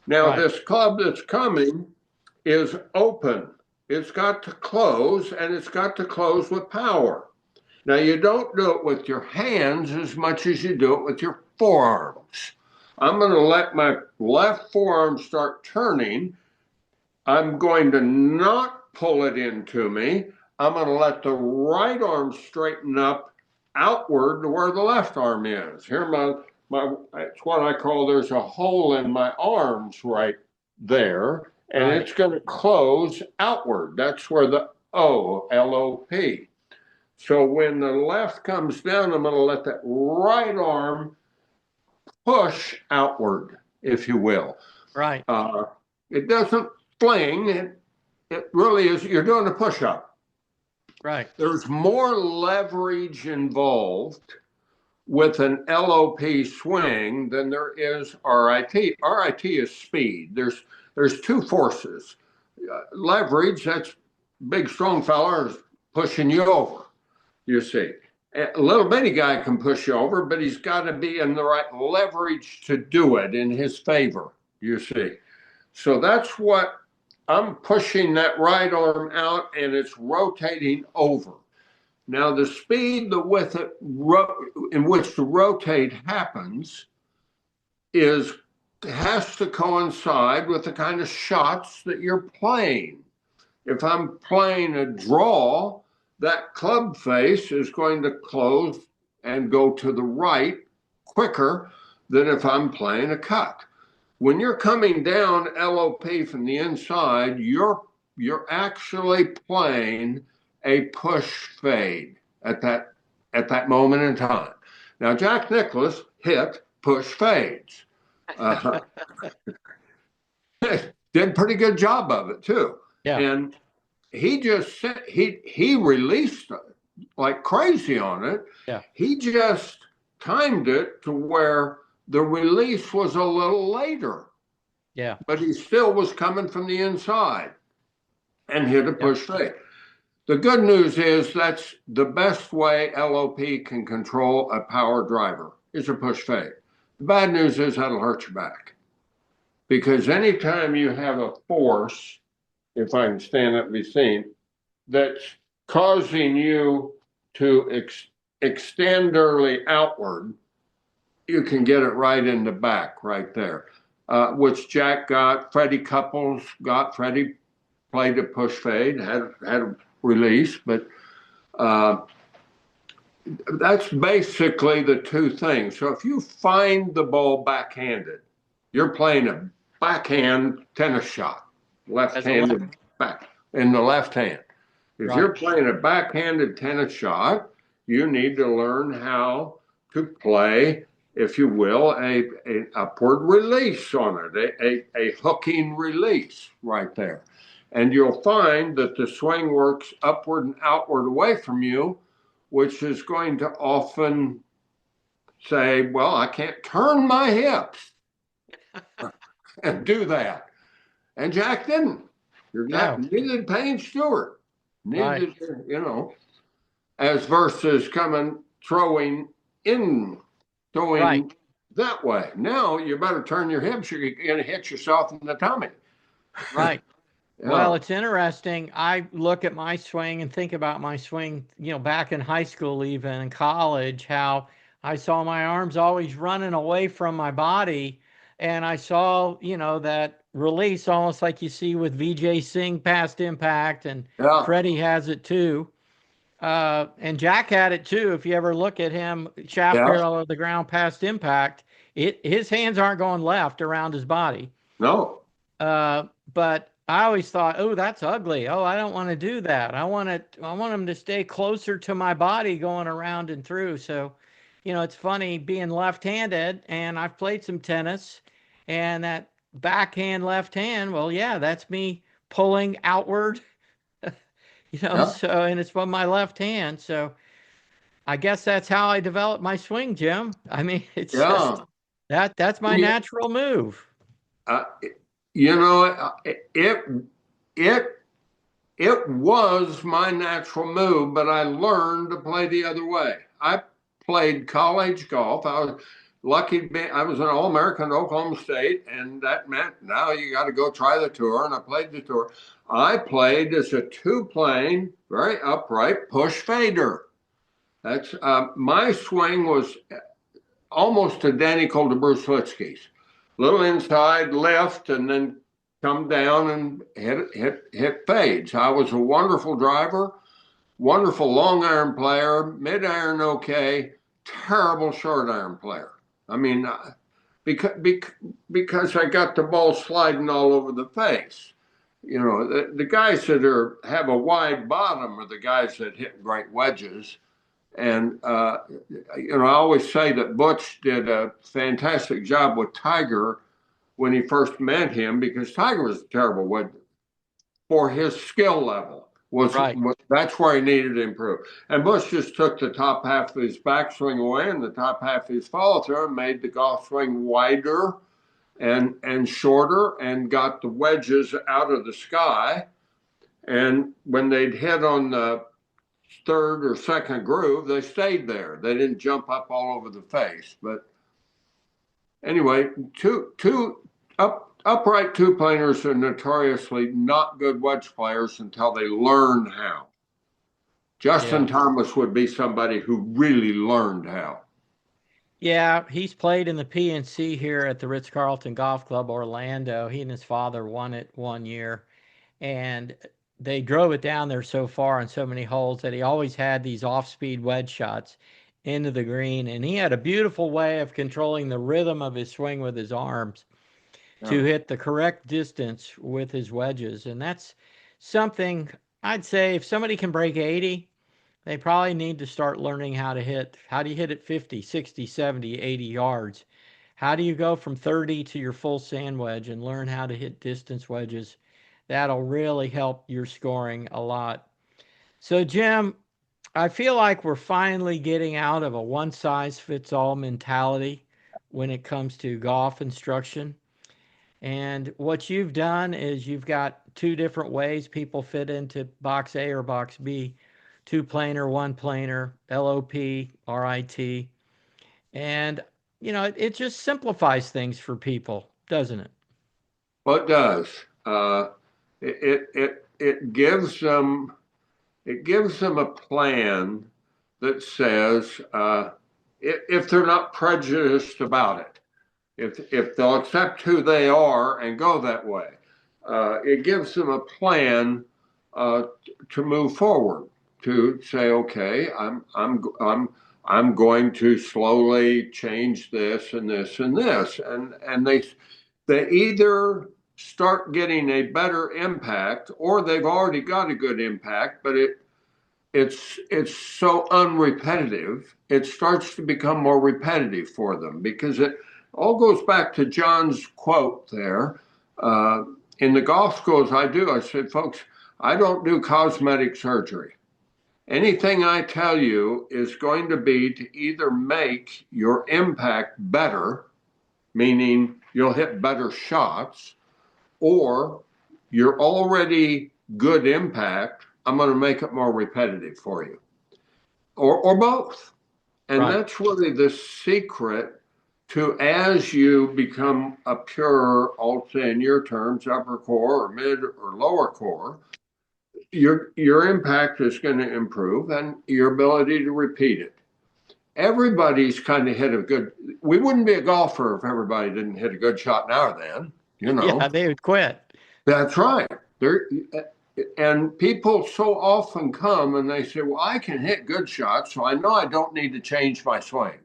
Now, this club that's coming is open. It's got to close, and it's got to close with power. Now, you don't do it with your hands as much as you do it with your forearms. I'm going to let my left forearm start turning. I'm going to not pull it into me. I'm going to let the right arm straighten up outward to where the left arm is. Here, it's what I call, there's a hole in my arms right there, and it's going to close outward. That's where the O, L-O-P. So when the left comes down, I'm going to let that right arm push outward, if you will. Right. It doesn't fling. It really is, you're doing a push-up. Right. There's more leverage involved with an LOP swing than there is RIT. RIT is speed. There's two forces. Leverage, that's big, strong fella is pushing you over, you see. A little bitty guy can push you over, but he's got to be in the right leverage to do it in his favor, you see. So that's what I'm pushing, that right arm out, and it's rotating over. Now, the speed in which the rotate happens has to coincide with the kind of shots that you're playing. If I'm playing a draw, that club face is going to close and go to the right quicker than if I'm playing a cut. When you're coming down LOP from the inside, you're actually playing a push fade at that moment in time. Now, Jack Nicklaus hit push fades. Did a pretty good job of it too. Yeah. And he just he released it like crazy on it. Yeah. He just timed it to where the release was a little later. Yeah. But he still was coming from the inside and hit a push fade. The good news is that's the best way LOP can control a power driver, is a push fade. The bad news is that'll hurt your back. Because anytime you have a force, if I can stand up and be seen, that's causing you to extend early outward, you can get it right in the back right there, which Jack got. Freddie Couples got. Freddie played a push fade, had a release, but that's basically the two things. So if you find the ball backhanded, you're playing a backhand tennis shot, left-handed back in the left hand. If you're playing a backhanded tennis shot, you need to learn how to play, if you will, an upward release on it, a hooking release right there. And you'll find that the swing works upward and outward away from you, which is going to often say, well, I can't turn my hips and do that. And Jack didn't. Neither did Payne Stewart. Neither did, as versus throwing in Right. throwing that way. Now you better turn your hips, you're going to hit yourself in the tummy. Right. Well, Yeah. it's interesting. I look at my swing and think about my swing, back in high school, even in college, how I saw my arms always running away from my body. And I saw, that release almost like you see with VJ Singh past impact, and Yeah. Freddie has it too. And Jack had it too. If you ever look at him, shaft Yeah. parallel to the ground past impact, his hands aren't going left around his body. No. But I always thought, oh, that's ugly. Oh, I don't want to do that. I want him to stay closer to my body going around and through. So, it's funny being left-handed, and I've played some tennis, and that backhand left hand, well, yeah, that's me pulling outward, Yeah. so, and it's from my left hand. So I guess that's how I developed my swing, Jim. I mean, it's just Yeah. that's my Yeah. natural move. Uh, you know, it it was my natural move, but I learned to play the other way. I played college golf. I was lucky to be, I was an All-American at Oklahoma State, and that meant now you got to go try the tour, and I played the tour. I played as a two-plane, very upright push fader. That's my swing was almost identical to Bruce Litsky's. Little inside left and then come down and hit fades. I was a wonderful driver, wonderful long iron player, mid iron okay, terrible short iron player. I mean, because because I got the ball sliding all over the face. You know, the guys that have a wide bottom are the guys that hit great wedges. And, I always say that Butch did a fantastic job with Tiger when he first met him because Tiger was terrible with for his skill level. Right. That's where he needed to improve. And Bush just took the top half of his backswing away and the top half of his follow through and made the golf swing wider and shorter and got the wedges out of the sky. And when they'd hit on the third or second groove, they stayed there. They didn't jump up all over the face. But anyway, upright two planers are notoriously not good wedge players until they learn how. Justin Yeah. Thomas would be somebody who really learned how. Yeah, he's played in the PNC here at the Ritz-Carlton Golf Club Orlando. He and his father won it one year, and they drove it down there so far on so many holes that he always had these off-speed wedge shots into the green, and he had a beautiful way of controlling the rhythm of his swing with his arms Yeah. to hit the correct distance with his wedges. And that's something I'd say if somebody can break 80, they probably need to start learning how do you hit it 50, 60, 70, 80 yards? How do you go from 30 to your full sand wedge and learn how to hit distance wedges? That'll really help your scoring a lot. So, Jim, I feel like we're finally getting out of a one size fits all mentality when it comes to golf instruction. And what you've done is you've got two different ways people fit into box A or box B, two planer, one planer, LOP, RIT. And, it just simplifies things for people, doesn't it? Well, it does. It gives them a plan that says if they're not prejudiced about it, if they'll accept who they are and go that way, it gives them a plan uh, to move forward. To say, okay, I'm going to slowly change this and this and this, and they either start getting a better impact or they've already got a good impact, but it's so unrepetitive, it starts to become more repetitive for them because it all goes back to John's quote there. Uh, in the golf schools I said, folks, I don't do cosmetic surgery. Anything I tell you is going to be to either make your impact better, meaning you'll hit better shots, or you're already good impact. I'm going to make it more repetitive for you, or both. And Right. that's really the secret to, as you become a pure, I'll say in your terms, upper core or mid or lower core, your impact is going to improve and your ability to repeat it. Everybody's kind of hit a good, we wouldn't be a golfer if everybody didn't hit a good shot now or then, you Yeah, know. they would quit. That's right. There, and people so often come and they say, well, I can hit good shots, so I know I don't need to change my swing.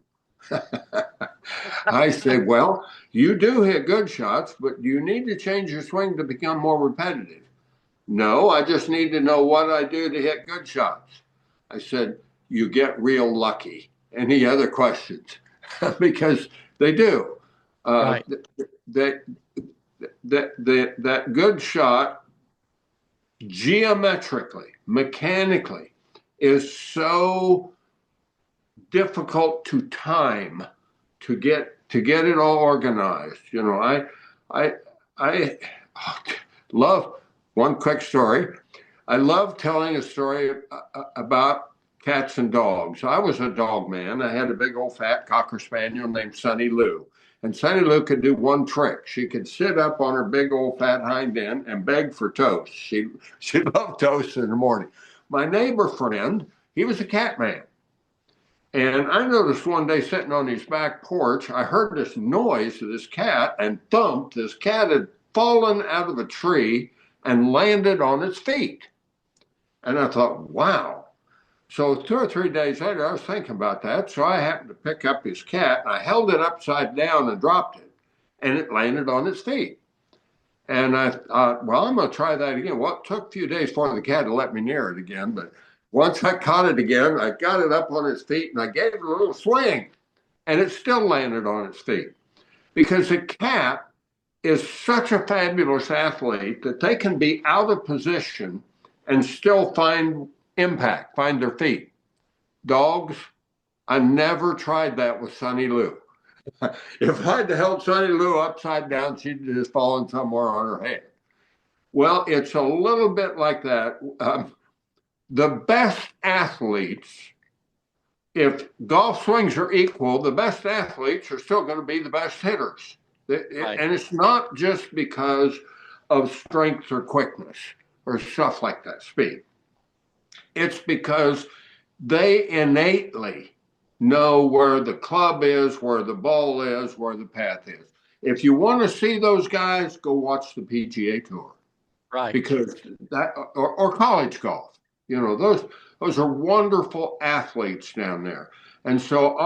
I say, well, you do hit good shots, but you need to change your swing to become more repetitive. No, I just need to know what I do to hit good shots. I said, you get real lucky. Any other questions? Because they do. Uh, Right. that, that good shot geometrically, mechanically, is so difficult to time to get it all organized. You know, I love one quick story. I love telling a story about cats and dogs. I was a dog man. I had a big old fat cocker spaniel named Sunny Lou. And Sunny Lou could do one trick. She could sit up on her big old fat hind end and beg for toast. She loved toast in the morning. My neighbor friend, he was a cat man. And I noticed one day sitting on his back porch, I heard this noise of this cat and thumped. This cat had fallen out of a tree and landed on its feet. And I thought, wow. So 2 or 3 days later, I was thinking about that. So I happened to pick up his cat and I held it upside down and dropped it. And it landed on its feet. And I thought, well, I'm going to try that again. Well, it took a few days for the cat to let me near it again. But once I caught it again, I got it up on its feet and I gave it a little swing. And it still landed on its feet. Because a cat is such a fabulous athlete that they can be out of position and still find impact, find their feet. Dogs, I never tried that with Sunny Lou. If I'd held Sunny Lou upside down, she'd just fallen somewhere on her head. Well, it's a little bit like that. The best athletes, if golf swings are equal, the best athletes are still going to be the best hitters. Right. And it's not just because of strength or quickness or stuff like that, speed. It's because they innately know where the club is, where the ball is, where the path is. If you want to see those guys, go watch the PGA Tour Right. because that or college golf. You know, those are wonderful athletes down there. And so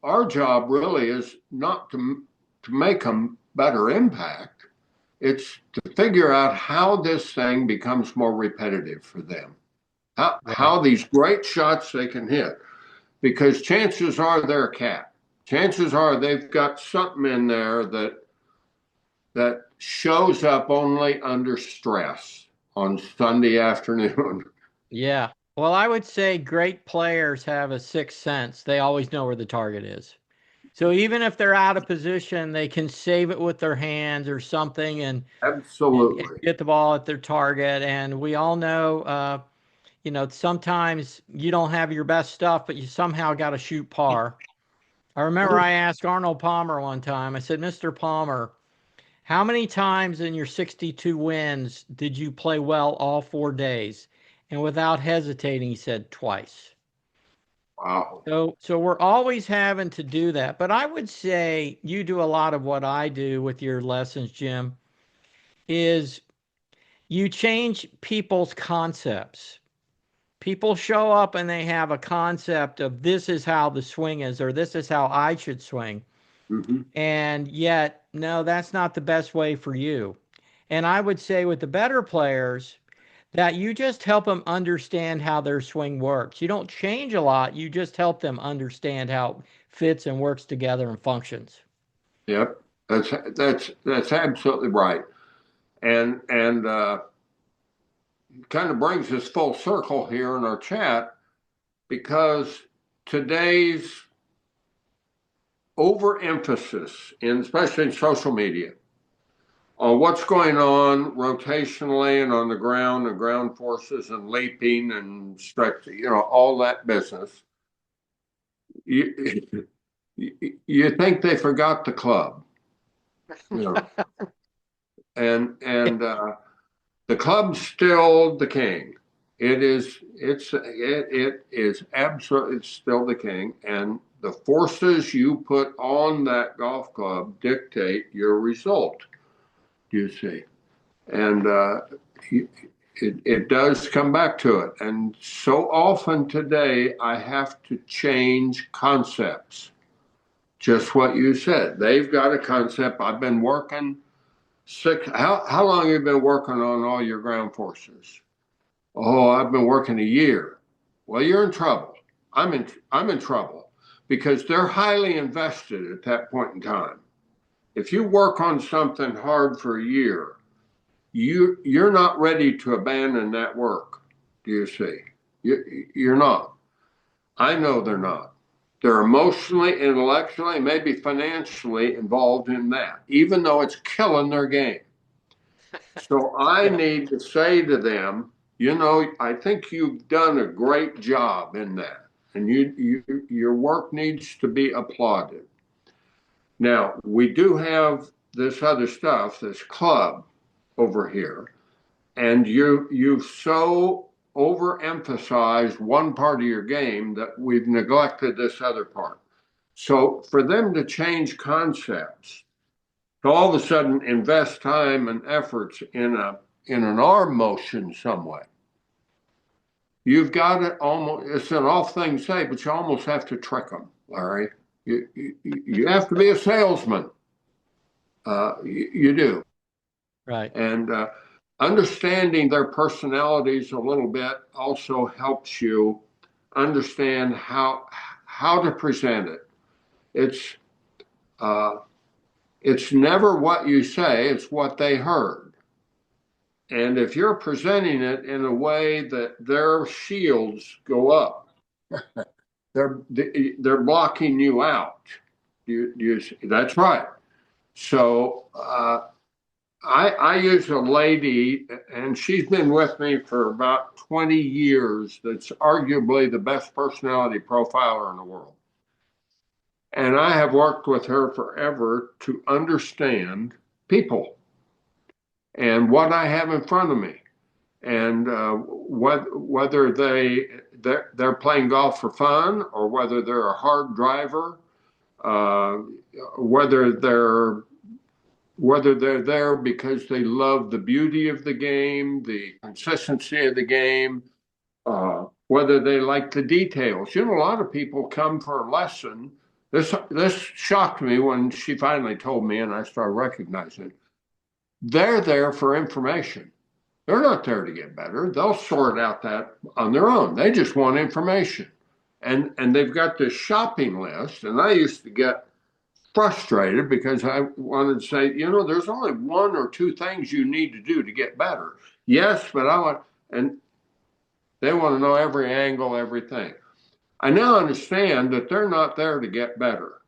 our job really is not to make them better impact. It's to figure out how this thing becomes more repetitive for them. Right. How these great shots they can hit. Because chances are they're a cat. Chances are they've got something in there that shows up only under stress on Sunday afternoon. Yeah. Well, I would say great players have a sixth sense. They always know where the target is. So even if they're out of position, they can save it with their hands or something and Absolutely. get the ball at their target. And we all know, sometimes you don't have your best stuff, but you somehow got to shoot par. I remember I asked Arnold Palmer one time, I said, Mr. Palmer, how many times in your 62 wins did you play well all 4 days? And without hesitating, he said twice. Wow. So we're always having to do that. But I would say you do a lot of what I do with your lessons, Jim, is you change people's concepts. People show up and they have a concept of this is how the swing is, or this is how I should swing. Mm-hmm. And yet, no, that's not the best way for you. And I would say with the better players, that you just help them understand how their swing works. You don't change a lot, you just help them understand how it fits and works together and functions. Yep. That's absolutely right. And kind of brings us full circle here in our chat because today's overemphasis in especially in social media on what's going on rotationally and on the ground forces and leaping and stretching, you know, all that business you, you think they forgot the club, you know, and the club's still the king. It is absolutely, it's still the king, and the forces you put on that golf club dictate your result. You see, and it does come back to it. And so often today, I have to change concepts. Just what you said. They've got a concept. I've been working how long have you been working on all your ground forces? Oh, I've been working a year. Well, you're in trouble. I'm in trouble because they're highly invested at that point in time. If you work on something hard for a year, you're not ready to abandon that work. Do you see? You're not. I know they're not. They're emotionally, intellectually, maybe financially involved in that, even though it's killing their game. So I Yeah. need to say to them, I think you've done a great job in that, and your work needs to be applauded. Now, we do have this other stuff, this club over here, and you've so overemphasized one part of your game that we've neglected this other part. So for them to change concepts, to all of a sudden invest time and efforts in an arm motion some way, you've got it almost. It's an off thing to say, but you almost have to trick them, Larry. You have to be a salesman. You do, Right. and understanding their personalities a little bit also helps you understand how to present it. It's uh, it's never what you say; it's what they heard. And if you're presenting it in a way that their shields go up, they're blocking you out. That's right. So I use a lady, and she's been with me for about 20 years. That's arguably the best personality profiler in the world. And I have worked with her forever to understand people and what I have in front of me, and whether they're playing golf for fun or whether they're a hard driver, uh, whether they're there because they love the beauty of the game, the consistency of the game, whether they like the details. A lot of people come for a lesson. This shocked me when she finally told me, and I started recognizing it. They're there for information. They're not there to get better. They'll sort out that on their own. They just want information. And they've got this shopping list. And I used to get frustrated because I wanted to say, there's only one or two things you need to do to get better. Yes, but and they want to know every angle, everything. I now understand that they're not there to get better.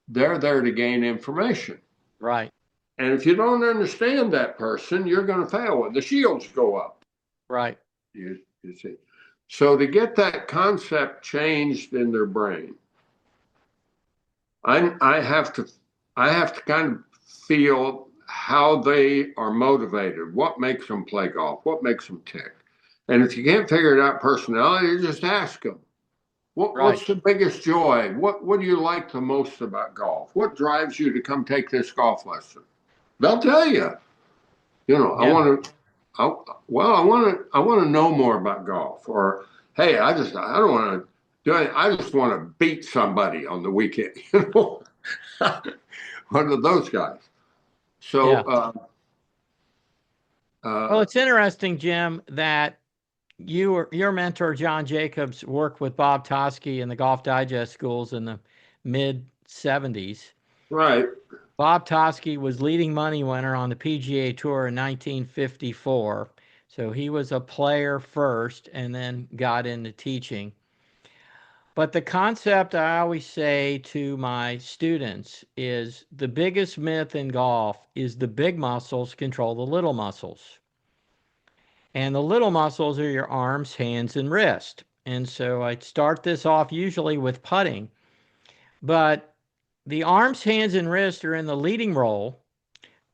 They're there to gain information. Right. And if you don't understand that person, you're going to fail when the shields go up. Right. You see. So to get that concept changed in their brain, I have to kind of feel how they are motivated, what makes them play golf, what makes them tick. And if you can't figure it out personality, you just ask them. Right. What's the biggest joy? What do you like the most about golf? What drives you to come take this golf lesson? They'll tell you. I Yeah. want to. I want to know more about golf. Or hey, I don't want to do it. I just want to beat somebody on the weekend. One of those guys. So, Yeah. Well, it's interesting, Jim, that your mentor John Jacobs worked with Bob Toski in the Golf Digest schools in the mid 70s. right. Bob Toski was leading money winner on the PGA Tour in 1954. So he was a player first and then got into teaching. But the concept I always say to my students is the biggest myth in golf is the big muscles control the little muscles. And the little muscles are your arms, hands, and wrist. And so I start this off usually with putting. But the arms, hands, and wrists are in the leading role.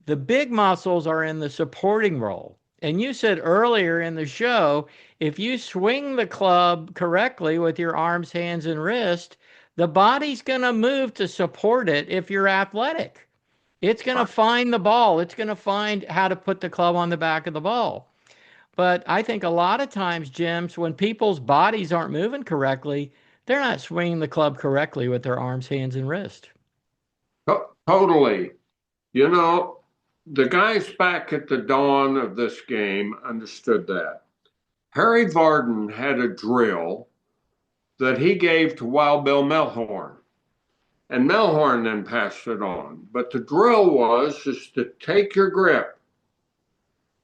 The big muscles are in the supporting role. And you said earlier in the show, if you swing the club correctly with your arms, hands, and wrist, the body's going to move to support it if you're athletic. It's going to find the ball. It's going to find how to put the club on the back of the ball. But I think a lot of times, Jims, when people's bodies aren't moving correctly, they're not swinging the club correctly with their arms, hands, and wrist. Totally. You know, the guys back at the dawn of this game understood that. Harry Varden had a drill that he gave to Wild Bill Melhorn, and Melhorn then passed it on. But the drill was just to take your grip.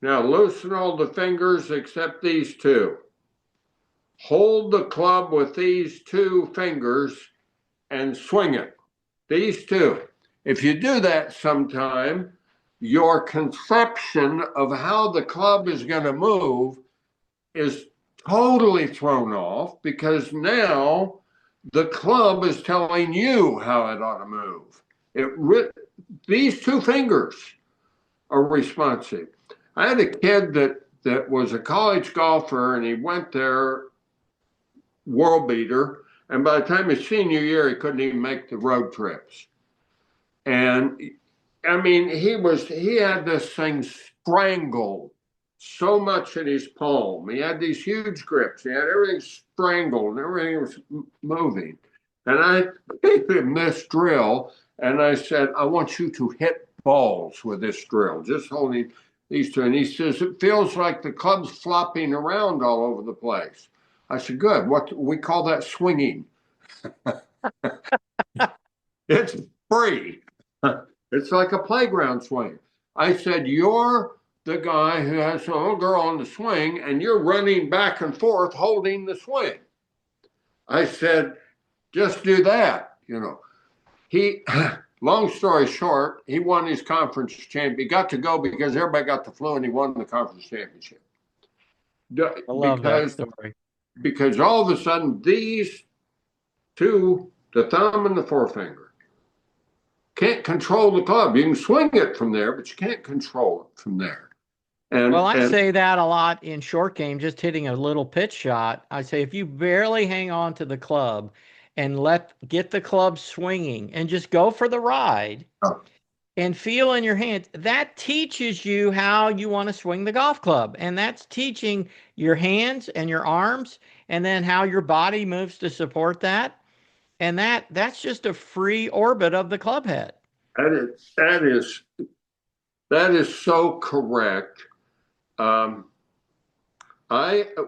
Now loosen all the fingers except these two. Hold the club with these two fingers and swing it. These two. If you do that sometime, your conception of how the club is going to move is totally thrown off, because now the club is telling you how it ought to move. These two fingers are responsive. I had a kid that was a college golfer, and he went there, world beater, and by the time his senior year, he couldn't even make the road trips. And I mean, he had this thing strangled so much in his palm. He had these huge grips. He had everything strangled and everything was moving. And I gave him this drill, and I said, I want you to hit balls with this drill, just holding these two. And he says, it feels like the club's flopping around all over the place. I said, good. What we call that swinging. It's free. It's like a playground swing. I said, you're the guy who has a little girl on the swing, and you're running back and forth holding the swing. I said, just do that. You know, long story short, he won his conference championship. He got to go because everybody got the flu, and he won the conference championship. I love that story. Because all of a sudden, these two, the thumb and the forefinger, can't control the club. You can swing it from there, but you can't control it from there. I say that a lot in short game, just hitting a little pitch shot. I say if you barely hang on to the club and get the club swinging and just go for the ride and feel in your hands, that teaches you how you want to swing the golf club. And that's teaching your hands and your arms, and then how your body moves to support that. And that's just a free orbit of the club head. That is so correct.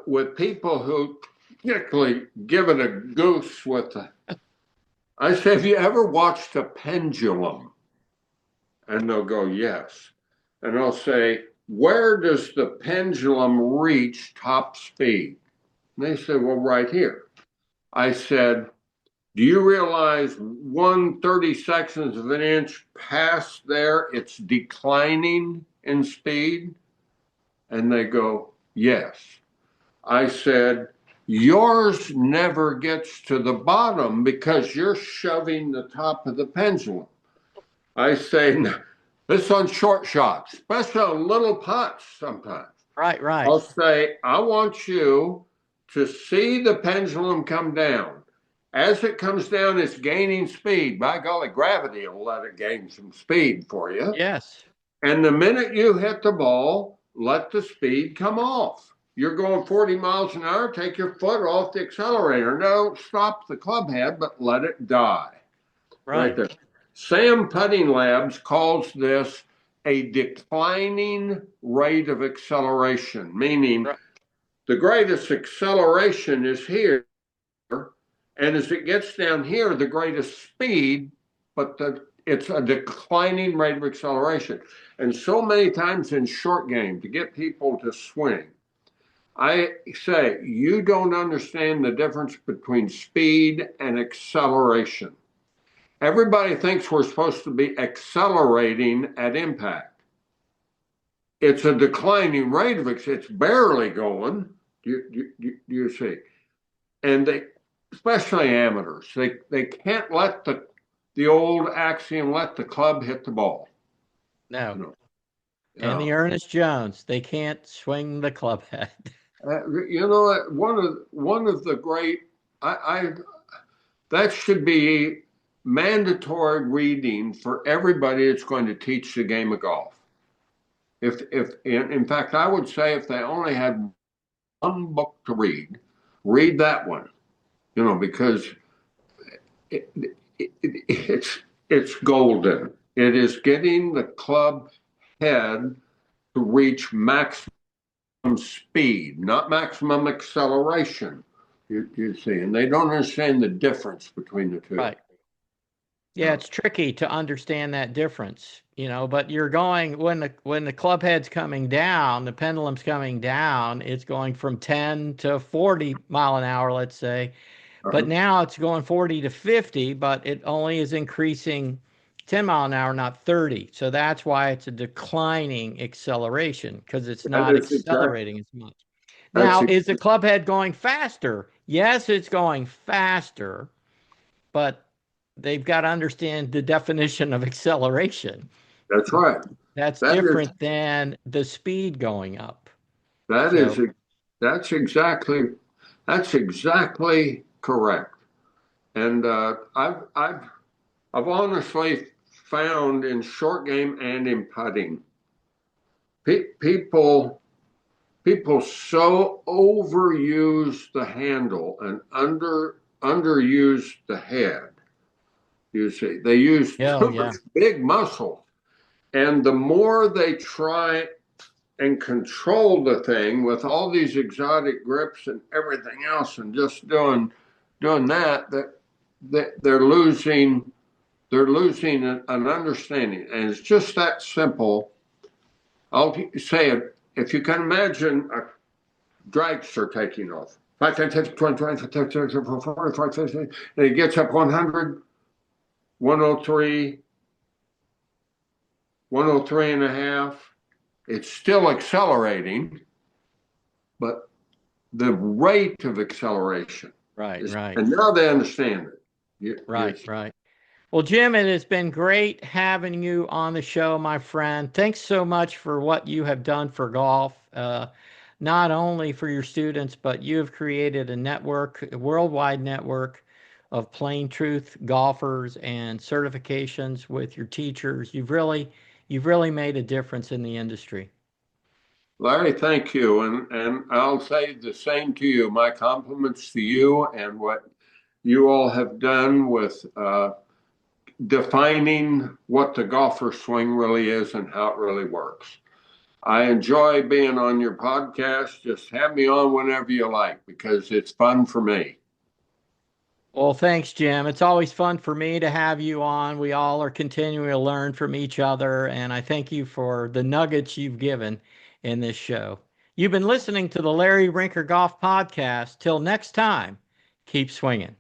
With people who particularly give it a goose I say, have you ever watched a pendulum? And they'll go, yes. And I'll say, where does the pendulum reach top speed? And they say, well, right here. I said, do you realize 1/32 of an inch past there, it's declining in speed? And they go, yes. I said, yours never gets to the bottom because you're shoving the top of the pendulum. I say, this on short shots, especially on little putts sometimes. Right. I'll say, I want you to see the pendulum come down. As it comes down, it's gaining speed. By golly, gravity will let it gain some speed for you. Yes. And the minute you hit the ball, let the speed come off. You're going 40 miles an hour, take your foot off the accelerator. Don't stop the club head, but let it die. Right there. Sam Putting Labs calls this a declining rate of acceleration, meaning the greatest acceleration is here. And as it gets down here, the greatest speed, but it's a declining rate of acceleration. And so many times in short game, to get people to swing, I say, you don't understand the difference between speed and acceleration. Everybody thinks we're supposed to be accelerating at impact. It's a declining rate of it's barely going. You see. and they, especially amateurs, they can't let the old axiom, let the club hit the ball. No. You know, And the Ernest Jones, they can't swing the club head. you know, one of the great, I that should be mandatory reading for everybody that's going to teach the game of golf. If in fact, I would say if they only had one book to read that one. You know, because it, it's golden. It is getting the club head to reach maximum speed, not maximum acceleration. You see, and they don't understand the difference between the two. Right. Yeah, it's tricky to understand that difference, but you're going when the club head's coming down, the pendulum's coming down, it's going from 10 to 40 mile an hour, let's say. But now it's going 40 to 50, but it only is increasing 10 mile an hour, not 30. So that's why it's a declining acceleration because it's not accelerating as much. Now, is the club head going faster? Yes, it's going faster, but they've got to understand the definition of acceleration. That's right. That's different than the speed going up. That's exactly correct. And I've honestly found in short game and in putting, people so overuse the handle and underuse the head. You see, they use too much big muscle, and the more they try and control the thing with all these exotic grips and everything else, and just doing that they're losing an understanding, and it's just that simple. I'll say it. If you can imagine a dragster taking off, 5, 10, 10, 20, 20, 30, 40, 40, 50, and it gets up 100, 103, 103 and a half. It's still accelerating, but the rate of acceleration. Right. And now they understand it. Right. Well, Jim, it has been great having you on the show, my friend. Thanks so much for what you have done for golf, not only for your students, but you have created a worldwide network of plain truth golfers and certifications with your teachers. You've really made a difference in the industry. Larry, thank you. And I'll say the same to you. My compliments to you and what you all have done with defining what the golfer swing really is and how it really works. I enjoy being on your podcast. Just have me on whenever you like because it's fun for me. Well, thanks, Jim. It's always fun for me to have you on. We all are continuing to learn from each other, and I thank you for the nuggets you've given in this show. You've been listening to the Larry Rinker Golf Podcast. Till next time, keep swinging.